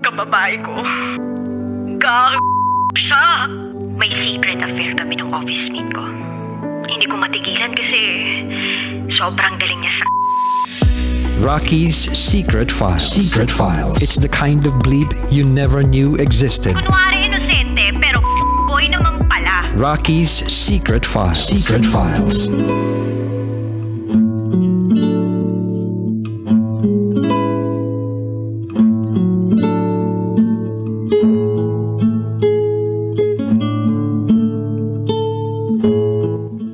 kababae ko. Siya. May secret affair kami ng office mate ko. Hindi ko matigilan kasi sobrang galing niya sa... Rocky's Secret Files. Secret Files. It's the kind of bleep you never knew existed. Kunwari inosente, pero boy naman pala. Rocky's Secret Files. Secret Files.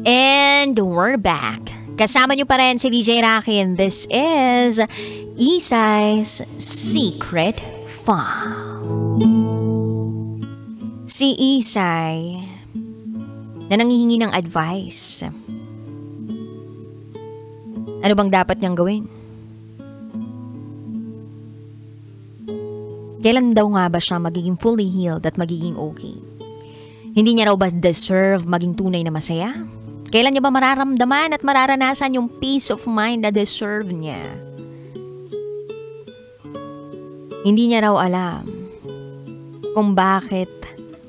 And we're back. Kasama niyo pa rin si DJ Rocky and this is Isay's Secret File. Si Isay na nanghihingi ng advice. Ano bang dapat niyang gawin? Kailan daw nga ba siya magiging fully healed at magiging okay? Hindi niya raw ba deserve maging tunay na masaya? Kailan niya ba mararamdaman at mararanasan yung peace of mind na deserve niya? Hindi niya raw alam kung bakit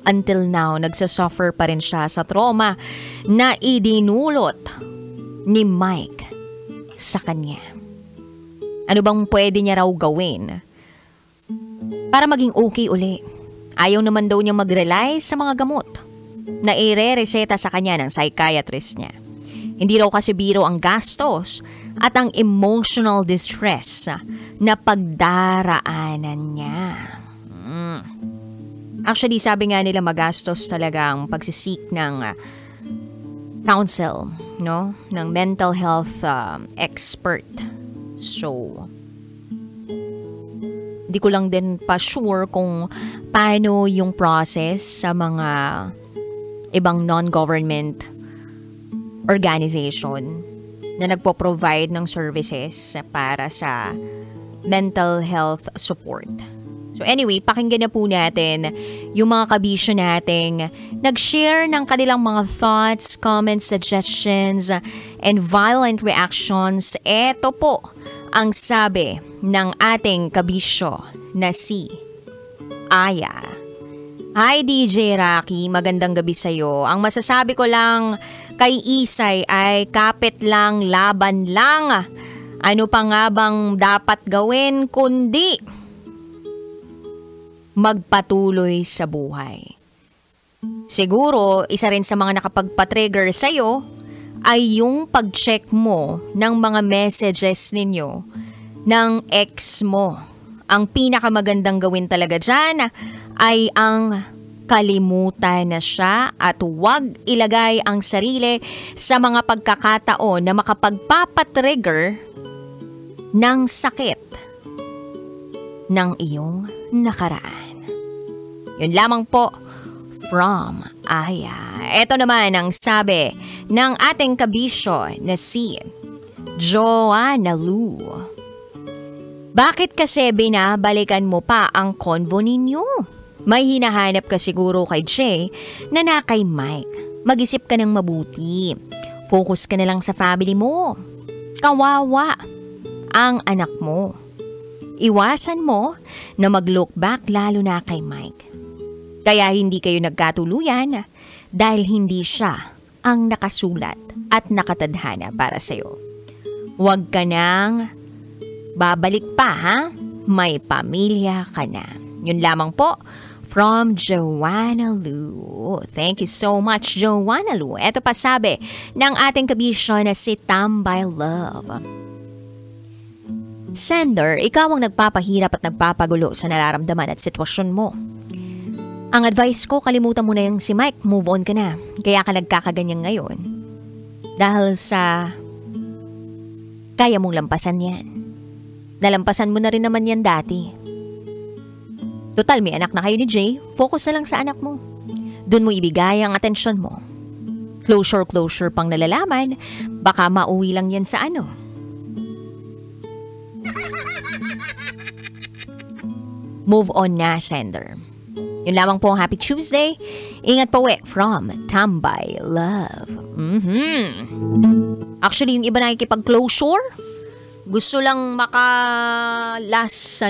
until now nagsasuffer pa rin siya sa trauma na idinulot ni Mike sa kanya. Ano bang pwede niya raw gawin para maging okay uli? Ayaw naman daw niya mag-rely sa mga gamot na ire-reseta sa kanya ng psychiatrist niya. Hindi raw kasi biro ang gastos at ang emotional distress na pagdaraanan niya. Actually, sabi nga nila magastos talaga ang pagsisik ng counsel, no? Ng mental health expert. So, hindi ko lang din pa sure kung paano yung process sa mga ibang non-government organization na nagpo-provide ng services para sa mental health support. So anyway, pakinggan na po natin yung mga kabisyo nating nag-share ng kanilang mga thoughts, comments, suggestions, and violent reactions. Ito po ang sabi ng ating kabisyo na si Aya. Hi DJ Rocky, magandang gabi sa'yo. Ang masasabi ko lang kay Isay ay kapit lang, laban lang. Ano pa nga bang dapat gawin kundi magpatuloy sa buhay. Siguro, isa rin sa mga nakapagpatrigger sa'yo ay yung pag-check mo ng mga messages ninyo ng ex mo. Ang pinakamagandang gawin talaga dyan ay ang kalimutan na siya at huwag ilagay ang sarili sa mga pagkakataon na makapagpapatrigger ng sakit ng iyong nakaraan. Yun lamang po from Aya. Ito naman ang sabi ng ating kabisyo na si Joanna Lu. Bakit kasi binabalikan mo pa ang convo ninyo? May hinahanap ka siguro kay Jay na kay Mike. Mag-isip ka ng mabuti. Focus ka na lang sa family mo. Kawawa ang anak mo. Iwasan mo na mag-look back lalo na kay Mike. Kaya hindi kayo nagkatuluyan dahil hindi siya ang nakasulat at nakatadhana para sa'yo. Huwag ka nang babalik pa ha? May pamilya ka na. Yun lamang po from Joanna Lu. Thank you so much Joanna Lu. Ito pa sabi ng ating kabisyo na si Tambay Love. Sender, ikaw ang nagpapahirap at nagpapagulo sa nararamdaman at sitwasyon mo. Ang advice ko, kalimutan mo na yung si Mike, move on ka na. Kaya ka nagkakaganyan ngayon. Dahil sa kaya mong lampasan yan. Nalampasan mo na rin naman yan dati. Total, may anak na kayo ni Jay, focus na lang sa anak mo. Doon mo ibigay ang atensyon mo. Closure pang nalalaman, baka mauwi lang yan sa ano. Move on na, sender. Yun lamang po ang Happy Tuesday. Ingat po from Tambay Love. Actually, yung iba nakikipag-closure, gusto lang last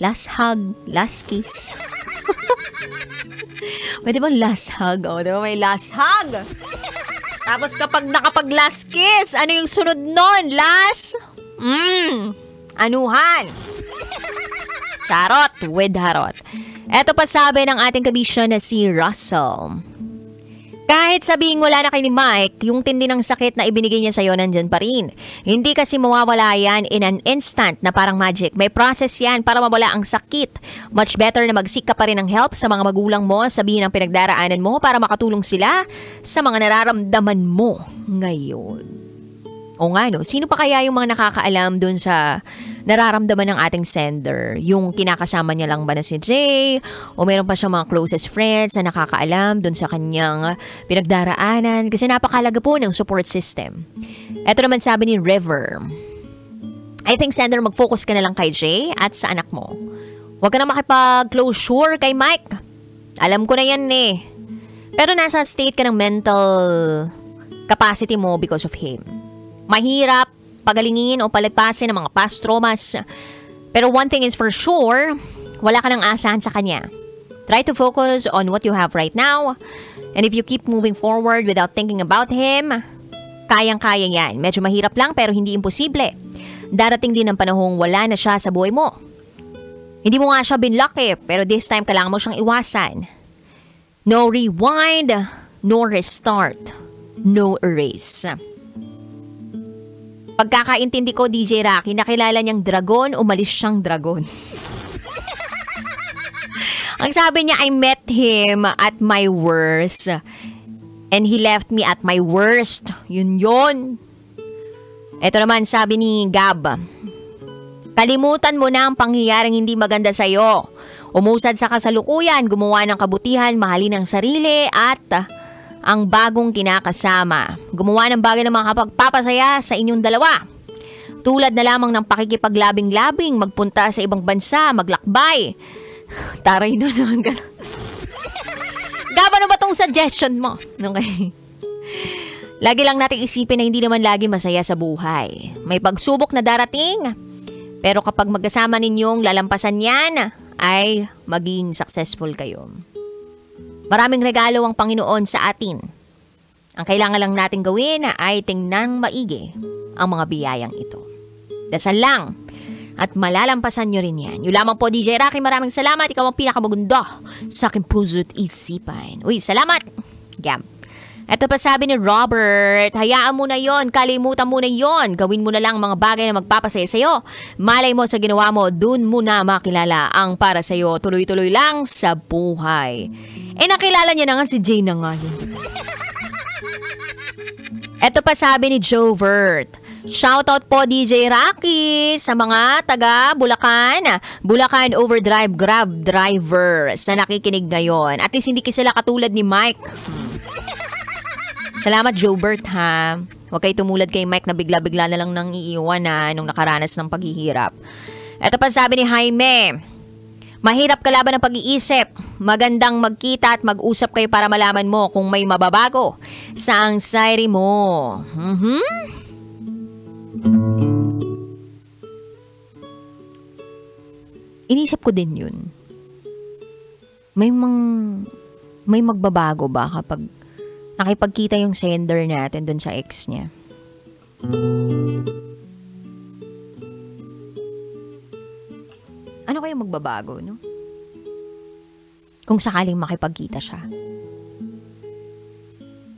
last hug, last kiss. Pwede bang last hug? O, diba may last hug? Tapos kapag nakapag-last kiss, ano yung sunod nun? Last? Anuhan? Charot with harot. Eto pa sabi ng ating kabisyo na si Russell. Kahit sabihin wala na kay ni Mike, yung tindi ng sakit na ibinigay niya sa'yo nandyan pa rin. Hindi kasi mawawala yan in an instant na parang magic. May process yan para mawala ang sakit. Much better na mag-seek ka pa rin ng help sa mga magulang mo, sabihin ang pinagdaraanan mo para makatulong sila sa mga nararamdaman mo ngayon. O nga no, sino pa kaya yung mga nakakaalam dun sa nararamdaman ng ating sender? Yung kinakasama niya lang ba na si Jay? O meron pa siyang mga closest friends na nakakaalam dun sa kanyang pinagdaraanan? Kasi napakalaga po ng support system. Ito naman sabi ni River. I think sender, mag-focus ka na lang kay Jay at sa anak mo. Huwag ka na makipag-closure kay Mike. Alam ko na yan eh. Pero nasa state ka ng mental capacity mo because of him. Mahirap pagalingin o palipasin ng mga past traumas. Pero one thing is for sure, wala ka nang asahan sa kanya. Try to focus on what you have right now. And if you keep moving forward without thinking about him, kayang-kaya yan. Medyo mahirap lang pero hindi imposible. Darating din ang panahong wala na siya sa buhay mo. Hindi mo nga siya binlock eh, pero this time kailangan mo siyang iwasan. No rewind, no restart, no erase. Pagkakaintindi ko, DJ Rocky, nakilala niyang dragon, umalis siyang dragon. Ang sabi niya, I met him at my worst. And he left me at my worst. Yun. Ito naman, sabi ni Gab. Kalimutan mo na ang pangyayaring hindi maganda sa'yo. Umusad sa kasalukuyan, gumawa ng kabutihan, mahalin ang sarili at ang bagong kinakasama. Gumawa ng bagay na makapagpapasaya sa inyong dalawa. Tulad na lamang ng pakikipaglabing-labing, magpunta sa ibang bansa, maglakbay. Taray na naman ka. Gab, ano ba tong suggestion mo? Okay. Lagi lang nating isipin na hindi naman lagi masaya sa buhay. May pagsubok na darating, pero kapag magkasama ninyong lalampasan yan, ay maging successful kayo. Maraming regalo ang Panginoon sa atin. Ang kailangan lang natin gawin ay tingnan maigi ang mga biyayang ito. Dasal lang at malalampasan nyo rin yan. Yung lamang po, DJ Rocky, maraming salamat. Ikaw ang pinakamaganda sa aking puso't isipan. Uy, salamat! Gab. Ito pa sabi ni Robert, hayaan mo na yon, kalimutan mo na yon, gawin mo na lang mga bagay na magpapasaya sa'yo. Malay mo sa ginawa mo, dun mo na makilala ang para sa'yo. Tuloy-tuloy lang sa buhay. Nakilala niya na nga si Jay na nga yun. Ito pa sabi ni Jovert, shoutout po DJ Rocky sa mga taga Bulacan, Bulacan Overdrive Grab drivers na nakikinig ngayon. At least hindi sila katulad ni Mike. Salamat Jobert ha. Huwag kayo tumulad kay Mike na bigla-bigla na lang nang iiwan na nung nakaranas ng paghihirap. Ito pa sabi ni Jaime. Mahirap kalaban ng pag-iisip. Magandang magkita at mag-usap kayo para malaman mo kung may mababago sa anxiety mo. Inisip ko din yun. May magbabago ba kapag nakipagkita yung sender natin dun sa ex niya? Ano kaya magbabago, no? Kung sakaling makipagkita siya.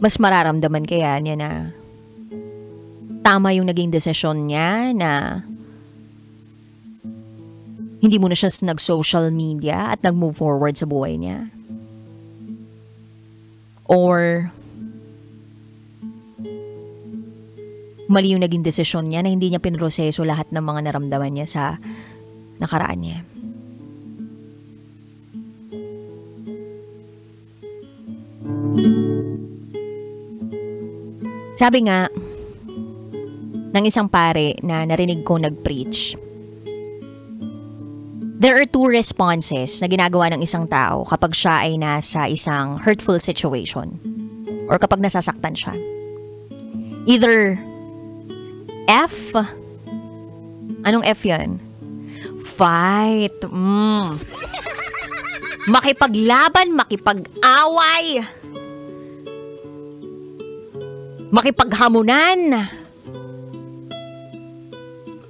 Mas mararamdaman kaya niya na tama yung naging desisyon niya na hindi muna siya nag-social media at nag-move forward sa buhay niya. Or mali yung naging desisyon niya na hindi niya pinroseso lahat ng mga naramdaman niya sa nakaraan niya. Sabi nga ng isang pare na narinig ko nag-preach, there are two responses na ginagawa ng isang tao kapag siya ay nasa isang hurtful situation or kapag nasasaktan siya. Either F, anong F yun? Fight. Makipaglaban, makipag-away. Makipaghamunan.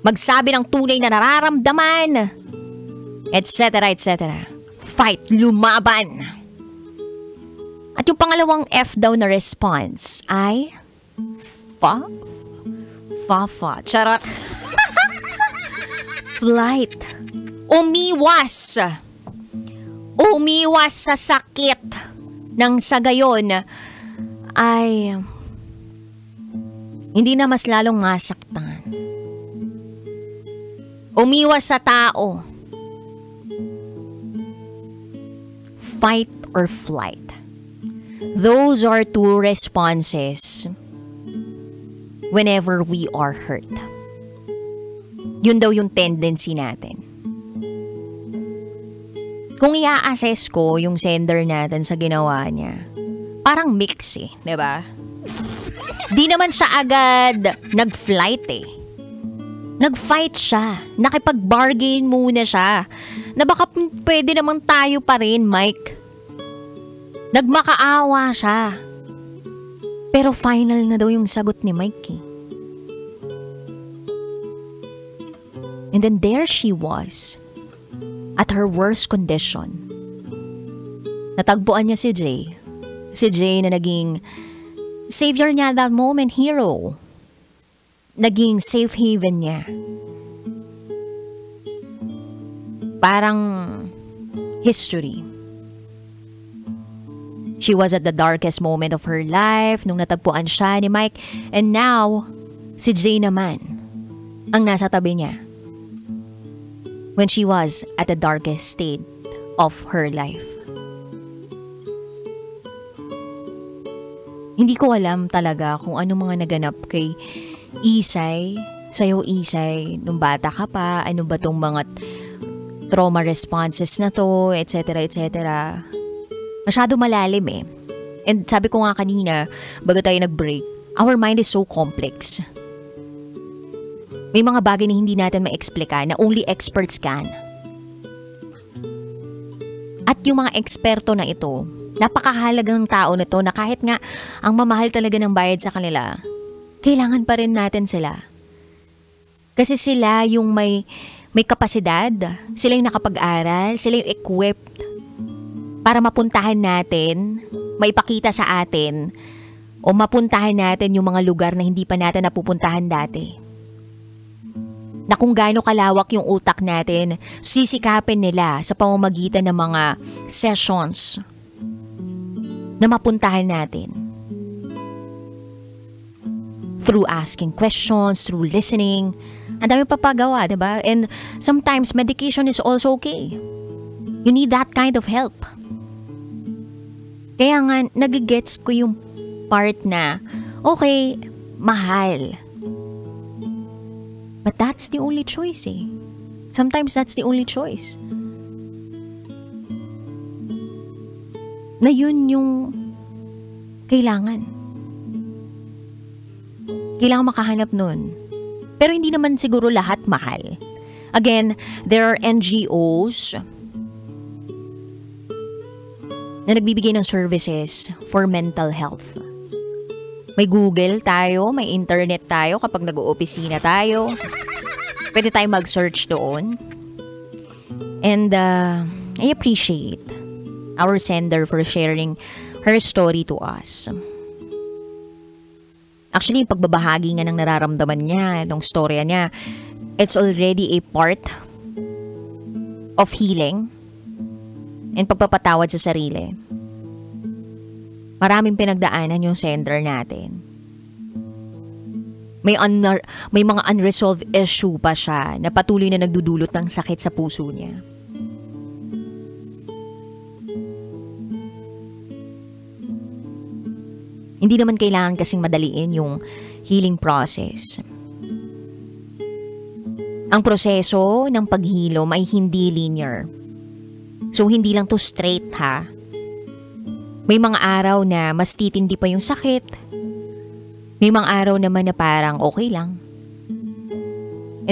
Magsabi ng tunay na nararamdaman. Etc. Fight, lumaban. At yung pangalawang F daw na response ay Charot. Flight. Umiwas sa sakit nang sa gayon ay hindi na mas lalong masaktan. Umiwas sa tao. Fight or flight. Those are two responses whenever we are hurt. Yun daw yung tendency natin. Kung i-assess ko yung sender natin sa ginawa niya, parang mix diba? Di naman siya agad nag-flight Nag-fight siya. Nakipag-bargain muna siya. Na baka pwede naman tayo pa rin, Mike. Nagmakaawa siya. Pero final na daw yung sagot ni Mike. And then there she was. At her worst condition. Natagpuan niya si Jay. Si Jay na naging savior niya that moment, hero. Naging safe haven niya. Parang history. She was at the darkest moment of her life nung natagpuan siya ni Mike. And now, si Jay naman ang nasa tabi niya when she was at the darkest state of her life. Hindi ko alam talaga kung ano mga naganap kay Isay, sa'yo Isay, nung bata ka pa, ano ba tong mga trauma responses na to, etc. Masyado malalim And sabi ko nga kanina, bago tayo nag-break, our mind is so complex. May mga bagay na hindi natin ma-explika na only experts can. At yung mga eksperto na ito, napakahalagang tao na to na kahit nga ang mamahal talaga ng bayad sa kanila, kailangan pa rin natin sila. Kasi sila yung may kapasidad, sila yung nakapag-aral, sila yung equipped para mapuntahan natin, maipakita sa atin, o mapuntahan natin yung mga lugar na hindi pa natin napupuntahan dati. Na kung gaano kalawak yung utak natin, sisikapin nila sa pamamagitan ng mga sessions na mapuntahan natin. Through asking questions, through listening. Ang dami papagawa, diba? And sometimes medication is also okay. You need that kind of help. Kaya nga, nagigets ko yung part na, okay, mahal. But that's the only choice Sometimes that's the only choice. Na yun yung kailangan. Kailangan makahanap nun. Pero hindi naman siguro lahat mahal. Again, there are NGOs na nagbibigay ng services for mental health. May Google tayo, may internet tayo kapag nag-oopisina tayo. Pwede tayo mag-search doon. And I appreciate our sender for sharing her story to us. Actually, yung pagbabahagi nga ng nararamdaman niya, ng storya niya, it's already a part of healing and pagpapatawad sa sarili. Maraming pinagdaanan yung sender natin. May mga unresolved issue pa siya na patuloy na nagdudulot ng sakit sa puso niya. Hindi naman kailangan kasing madaliin yung healing process. Ang proseso ng paghilom ay hindi linear. So, hindi lang to straight ha. May mga araw na mas titindi pa yung sakit. May mga araw naman na parang okay lang. And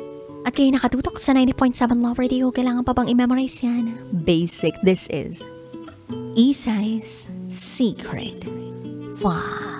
At kayo nakatutok sa 90.7 Love Radio, kailangan pa bang i-memorize yan? Basic, this is Isay's Secret File.